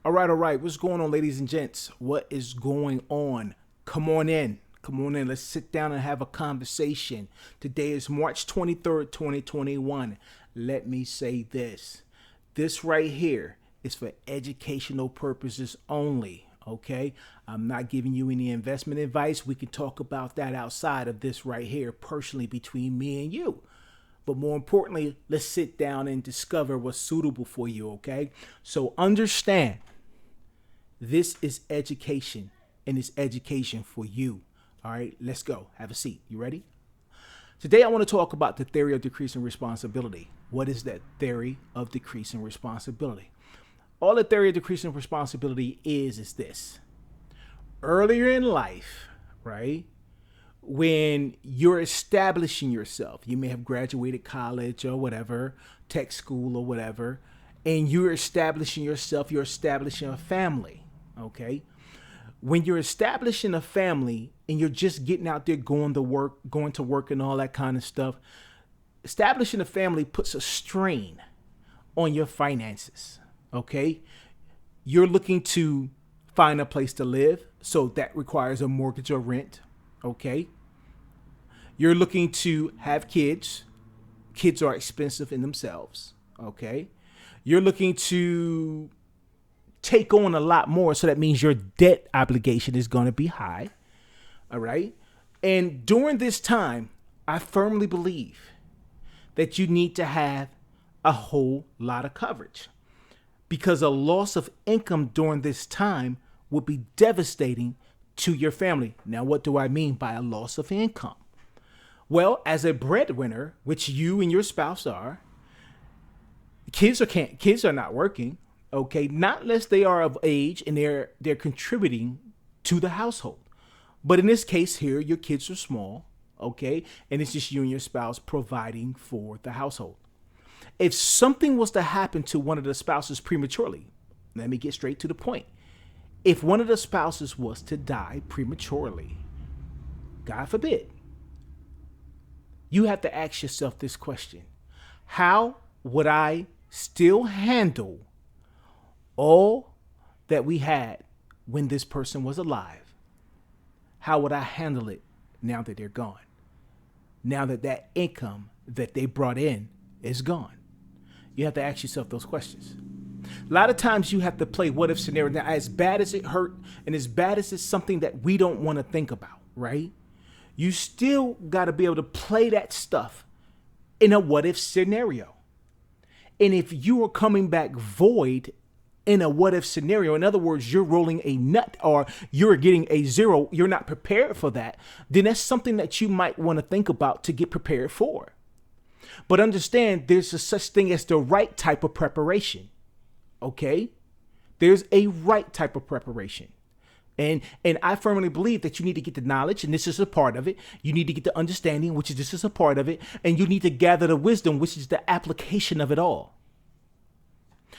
All right. What's going on, ladies and gents? What is going on? Come on in. Come on in. Let's sit down and have a conversation. Today is March 23rd, 2021. Let me say this. This right here is for educational purposes only. Okay? I'm not giving you any investment advice. We can talk about that outside of this right here, personally between me and you. But more importantly, let's sit down and discover what's suitable for you, okay? So understand, this is education, and it's education for you. All right, let's go. Have a seat. You ready? Today, I want to talk about the theory of decreasing responsibility. What is that theory of decreasing responsibility? All the theory of decreasing responsibility is this. Earlier in life, right, when you're establishing yourself, you may have graduated college or whatever, tech school or whatever, and you're establishing yourself, you're establishing a family, okay? When you're establishing a family and you're just getting out there going to work and all that kind of stuff, establishing a family puts a strain on your finances, okay? You're looking to find a place to live, so that requires a mortgage or rent, okay? You're looking to have kids. Kids are expensive in themselves, okay? You're looking to take on a lot more, so that means your debt obligation is going to be high, all right? And during this time, I firmly believe that you need to have a whole lot of coverage, because a loss of income during this time would be devastating to your family. Now, what do I mean by a loss of income? Well, as a breadwinner, which you and your spouse are, kids are not working, okay? Not unless they are of age and they're contributing to the household. But in this case here, your kids are small, okay? And it's just you and your spouse providing for the household. If something was to happen to one of the spouses prematurely, let me get straight to the point. If one of the spouses was to die prematurely, God forbid, you have to ask yourself this question. How would I still handle all that we had when this person was alive? How would I handle it now that they're gone? Now that that income that they brought in is gone? You have to ask yourself those questions. A lot of times you have to play what if scenario. Now, as bad as it hurt and as bad as it's something that we don't want to think about, right? You still got to be able to play that stuff in a what if scenario. And if you are coming back void in a what if scenario, in other words, you're rolling a nut or you're getting a zero, you're not prepared for that, then that's something that you might want to think about to get prepared for. But understand, there's a such thing as the right type of preparation. Okay, there's a right type of preparation. And I firmly believe that you need to get the knowledge, and this is a part of it. You need to get the understanding, which is this is a part of it. And you need to gather the wisdom, which is the application of it all.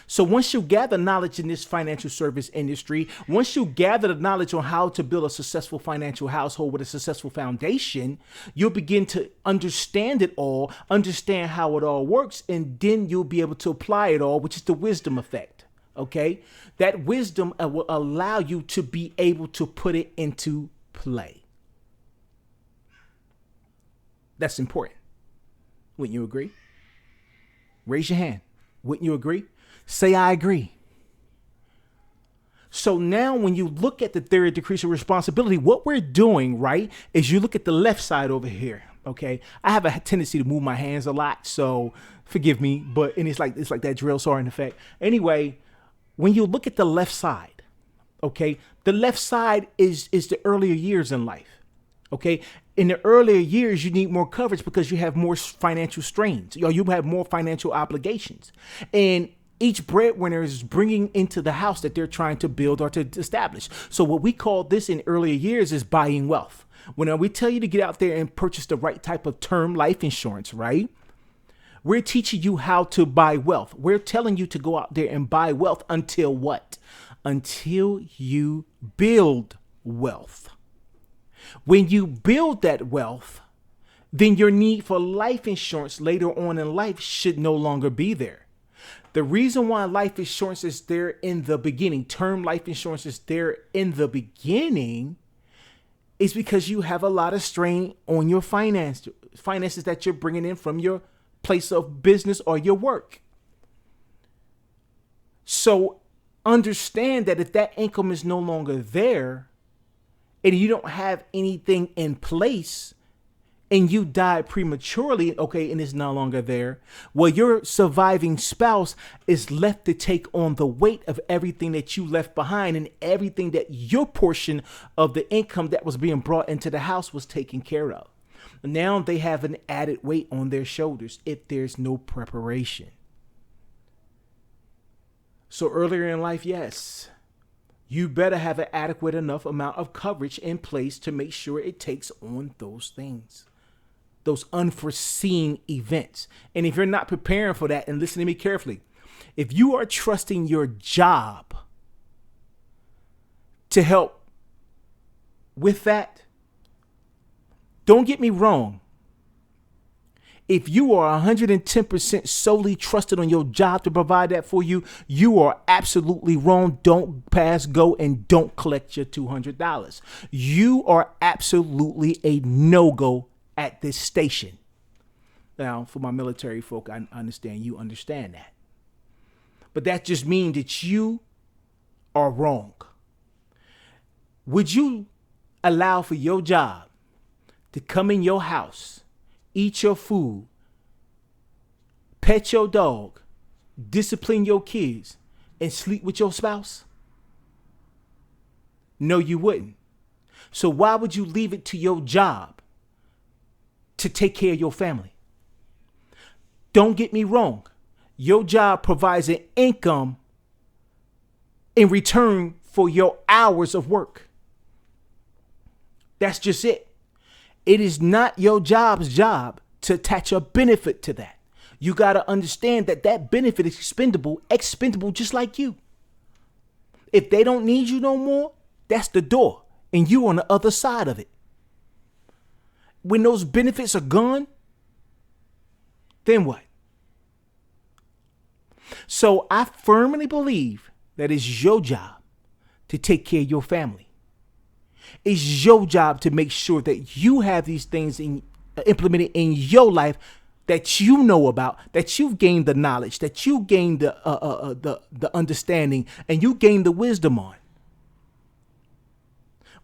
So once you gather knowledge in this financial service industry, once you gather the knowledge on how to build a successful financial household with a successful foundation, you'll begin to understand it all, understand how it all works, and then you'll be able to apply it all, which is the wisdom effect. Okay? That wisdom will allow you to be able to put it into play. That's important. Wouldn't you agree? Raise your hand. Wouldn't you agree? Say, I agree. So now when you look at the theory of decreasing responsibility, what we're doing, right, is you look at the left side over here. Okay. I have a tendency to move my hands a lot, so forgive me, but and it's like that drill saw in effect. Anyway, when you look at the left side, okay, the left side is the earlier years in life. Okay. In the earlier years, you need more coverage because you have more financial strains, or you have more financial obligations. And each breadwinner is bringing into the house that they're trying to build or to establish. So what we call this in earlier years is buying wealth. When we tell you to get out there and purchase the right type of term life insurance, right? We're teaching you how to buy wealth. We're telling you to go out there and buy wealth until what? Until you build wealth. When you build that wealth, then your need for life insurance later on in life should no longer be there. The reason why life insurance is there in the beginning, term life insurance is there in the beginning, is because you have a lot of strain on your finances that you're bringing in from your place of business or your work. So understand that if that income is no longer there and you don't have anything in place and you die prematurely, okay, and it's no longer there, well, your surviving spouse is left to take on the weight of everything that you left behind and everything that your portion of the income that was being brought into the house was taken care of. Now they have an added weight on their shoulders if there's no preparation. So earlier in life, yes, you better have an adequate enough amount of coverage in place to make sure it takes on those things, those unforeseen events. And if you're not preparing for that, and listen to me carefully, if you are trusting your job to help with that, don't get me wrong. If you are 110% solely trusted on your job to provide that for you, you are absolutely wrong. Don't pass go and don't collect your $200. You are absolutely a no-go at this station. Now, for my military folk, I understand you understand that. But that just means that you are wrong. Would you allow for your job to come in your house, eat your food, pet your dog, discipline your kids, and sleep with your spouse? No, you wouldn't. So why would you leave it to your job to take care of your family? Don't get me wrong. Your job provides an income in return for your hours of work. That's just it. It is not your job's job to attach a benefit to that. You got to understand that that benefit is expendable just like you. If they don't need you no more, that's the door, and you on the other side of it. When those benefits are gone, then what? So I firmly believe that it's your job to take care of your family. It's your job to make sure that you have these things implemented in your life that you know about, that you've gained the knowledge, that you gained the understanding, and you gained the wisdom on.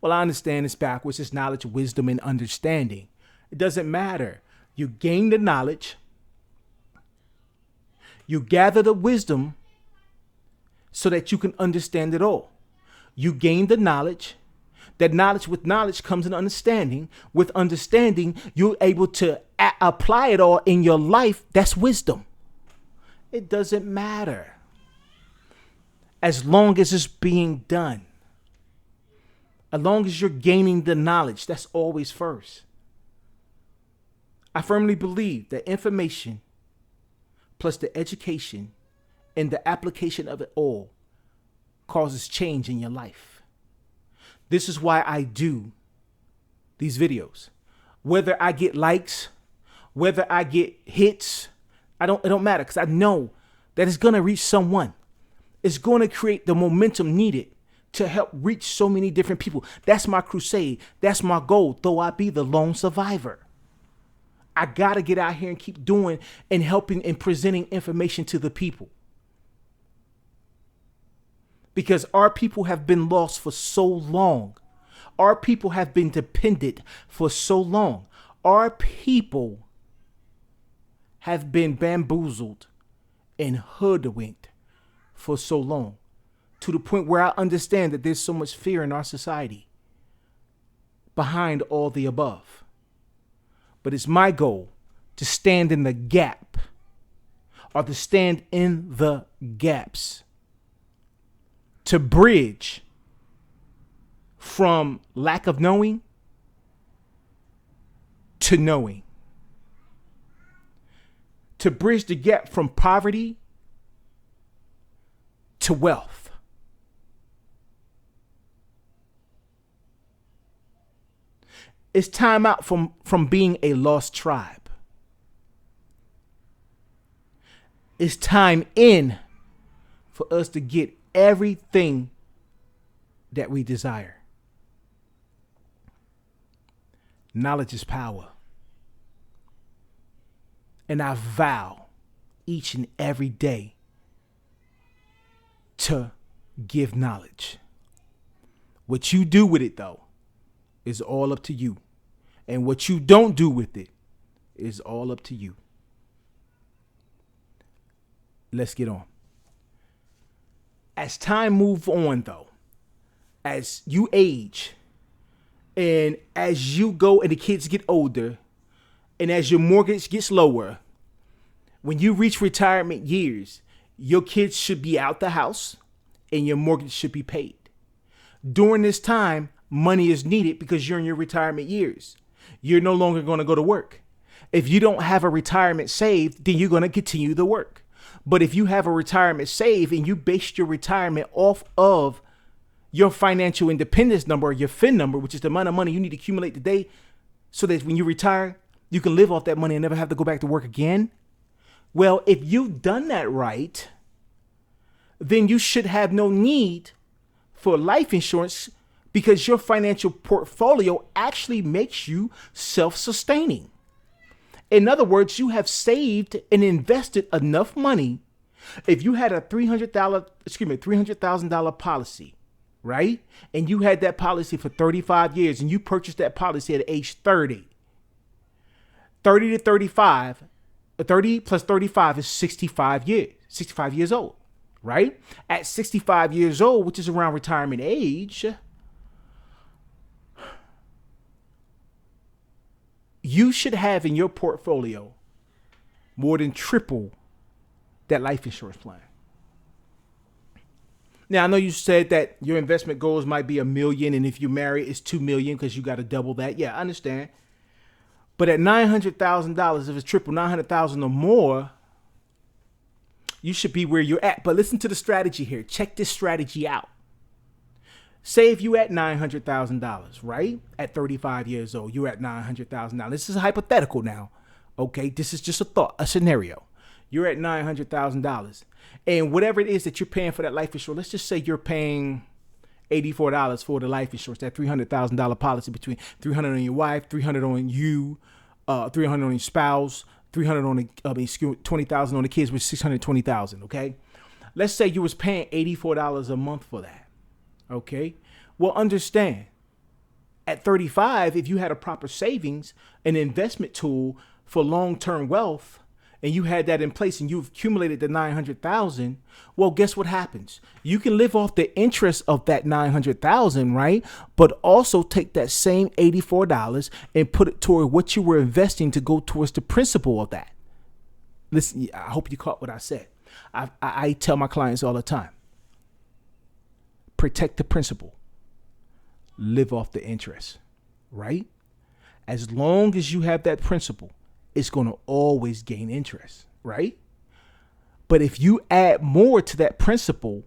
Well, I understand it's backwards. It's knowledge, wisdom, and understanding. It doesn't matter. You gain the knowledge. You gather the wisdom so that you can understand it all. You gain the knowledge. That knowledge, with knowledge comes an understanding. With understanding, you're able to apply it all in your life. That's wisdom. It doesn't matter as long as it's being done. As long as you're gaining the knowledge, that's always first. I firmly believe that information plus the education and the application of it all causes change in your life. This is why I do these videos. Whether I get likes, whether I get hits, it don't matter, because I know that it's going to reach someone. It's going to create the momentum needed to help reach so many different people. That's my crusade. That's my goal, though I be the lone survivor. I got to get out here and keep doing and helping and presenting information to the people. Because our people have been lost for so long. Our people have been dependent for so long. Our people have been bamboozled and hoodwinked for so long, to the point where I understand that there's so much fear in our society behind all the above. But it's my goal to stand in the gap, or to stand in the gaps, to bridge from lack of knowing to knowing, to bridge the gap from poverty to wealth. It's time out from being a lost tribe. It's time in for us to get everything that we desire. Knowledge is power. And I vow each and every day to give knowledge. What you do with it, though, is all up to you. And what you don't do with it is all up to you. Let's get on. As time moves on, though, as you age, and as you go and the kids get older, and as your mortgage gets lower, when you reach retirement years, your kids should be out the house and your mortgage should be paid. During this time, money is needed because you're in your retirement years. You're no longer going to go to work. If you don't have a retirement saved, then you're going to continue to work. But if you have a retirement saved and you base your retirement off of your financial independence number or your FIN number, which is the amount of money you need to accumulate today so that when you retire, you can live off that money and never have to go back to work again. Well, if you've done that right, then you should have no need for life insurance because your financial portfolio actually makes you self-sustaining. In other words, you have saved and invested enough money. If you had a $300,000 policy, right? And you had that policy for 35 years and you purchased that policy at age 30 to 35, 30 plus 35 is 65 years old, right? At 65 years old, which is around retirement age, you should have in your portfolio more than triple that life insurance plan. Now, I know you said that your investment goals might be $1 million, and if you marry, it's $2 million because you got to double that. Yeah, I understand. But at $900,000, if it's triple $900,000 or more, you should be where you're at. But listen to the strategy here. Check this strategy out. Say if you at $900,000, right? At 35 years old, you're at $900,000. This is hypothetical now. Okay, this is just a thought, a scenario. You're at $900,000. And whatever it is that you're paying for that life insurance, let's just say you're paying $84 for the life insurance, that $300,000 policy, between $300 on your wife, $300 on you, $300 on your spouse, $300 on the, $20,000 on the kids, which is $620,000. Okay, let's say you was paying $84 a month for that. Okay, well, understand, at 35, if you had a proper savings, an investment tool for long-term wealth, and you had that in place and you've accumulated the 900,000, well, guess what happens? You can live off the interest of that 900,000, right? But also take that same $84 and put it toward what you were investing to go towards the principal of that. Listen, I hope you caught what I said. I tell my clients all the time, protect the principal, live off the interest, right? As long as you have that principal, it's going to always gain interest, right? But if you add more to that principal,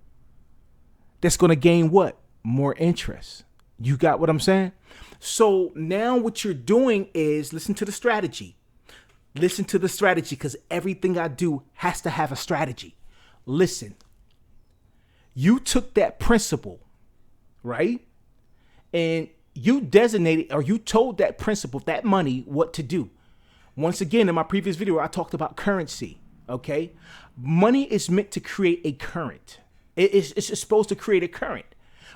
that's going to gain what? More interest. You got what I'm saying? So now what you're doing is listen to the strategy. Listen to the strategy, because everything I do has to have a strategy. Listen, you took that principal, right? And you designated, or you told that principal, that money, what to do. Once again, in my previous video, I talked about currency, okay? Money is meant to create a current. It's supposed to create a current.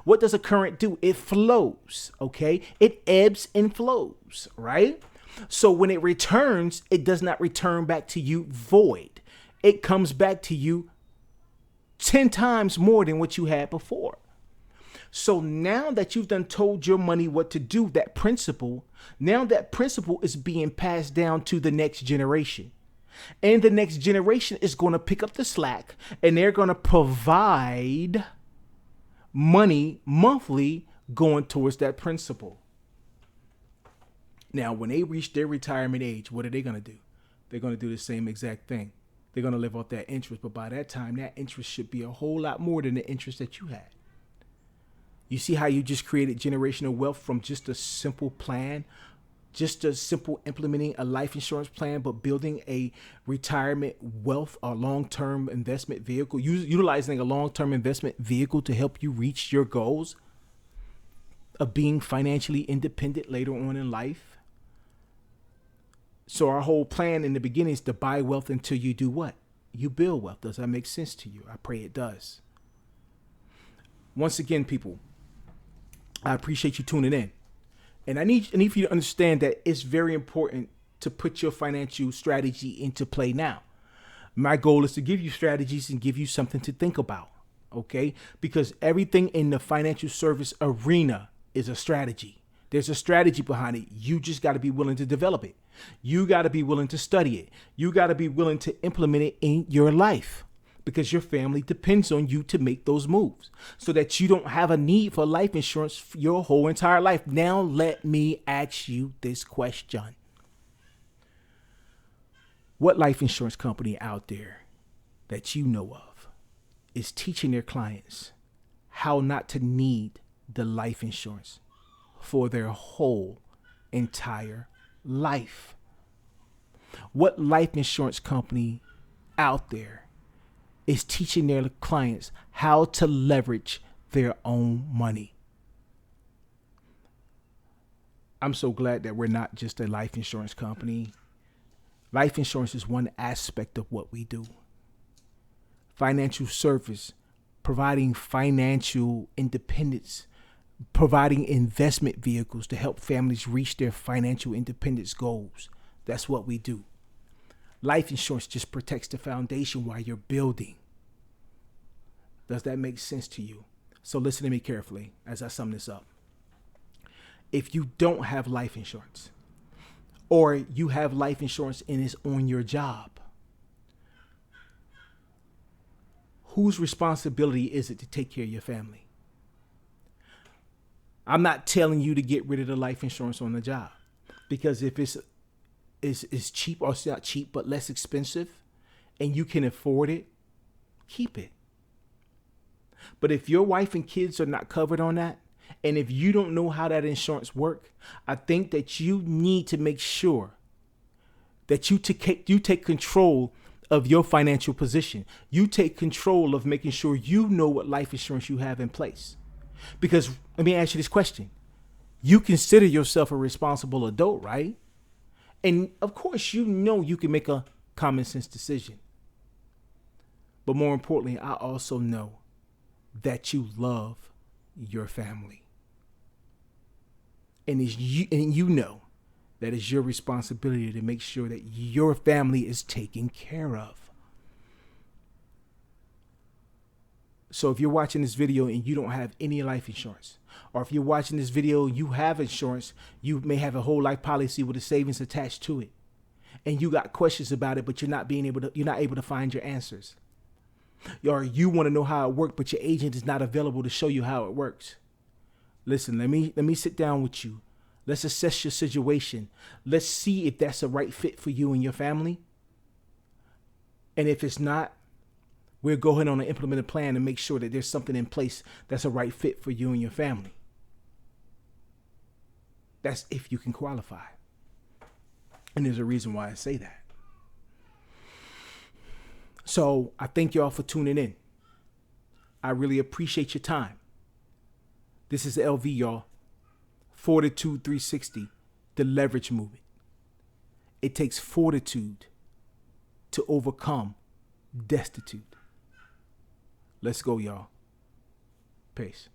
What does a current do? It flows, okay? It ebbs and flows, right? So when it returns, it does not return back to you void. It comes back to you 10 times more than what you had before. So now that you've done told your money what to do, that principle is being passed down to the next generation. And the next generation is going to pick up the slack, and they're going to provide money monthly going towards that principle. Now, when they reach their retirement age, what are they going to do? They're going to do the same exact thing. They're going to live off that interest. But by that time, that interest should be a whole lot more than the interest that you had. You see how you just created generational wealth from just a simple plan just a simple implementing a life insurance plan, but building a retirement wealth or long-term investment vehicle, utilizing a long-term investment vehicle to help you reach your goals of being financially independent later on in life. So our whole plan in the beginning is to buy wealth until you do what? You build wealth. Does that make sense to you? I pray it does. Once again, people, I appreciate you tuning in. And I need for you to understand that it's very important to put your financial strategy into play now. My goal is to give you strategies and give you something to think about, okay? Because everything in the financial service arena is a strategy. There's a strategy behind it. You just got to be willing to develop it. You got to be willing to study it. You got to be willing to implement it in your life, because your family depends on you to make those moves so that you don't have a need for life insurance for your whole entire life. Now, let me ask you this question. What life insurance company out there that you know of is teaching their clients how not to need the life insurance for their whole entire life? What life insurance company out there is teaching their clients how to leverage their own money? I'm so glad that we're not just a life insurance company. Life insurance is one aspect of what we do. Financial service, providing financial independence, providing investment vehicles to help families reach their financial independence goals. That's what we do. Life insurance just protects the foundation while you're building. Does that make sense to you? So listen to me carefully as I sum this up. If you don't have life insurance, or you have life insurance and it's on your job, whose responsibility is it to take care of your family? I'm not telling you to get rid of the life insurance on the job, because if it's cheap, or it's not cheap, but less expensive, and you can afford it, keep it. But if your wife and kids are not covered on that, and if you don't know how that insurance works, I think that you need to make sure that you take control of your financial position. You take control of making sure you know what life insurance you have in place. Because let me ask you this question. You consider yourself a responsible adult, right? And of course, you know you can make a common sense decision. But more importantly, I also know that you love your family. And you know that it's your responsibility to make sure that your family is taken care of. So if you're watching this video and you don't have any life insurance, or if you're watching this video, you have insurance, you may have a whole life policy with a savings attached to it, and you got questions about it, but you're not able to find your answers. Or you want to know how it works, but your agent is not available to show you how it works. Listen, let me sit down with you. Let's assess your situation. Let's see if that's a right fit for you and your family. And if it's not, we'll go ahead on an implemented plan and make sure that there's something in place that's a right fit for you and your family. That's if you can qualify. And there's a reason why I say that. So I thank y'all for tuning in. I really appreciate your time. This is LV, y'all. 4TITUDE 360, the leverage movement. It takes fortitude to overcome destitute. Let's go, y'all. Peace.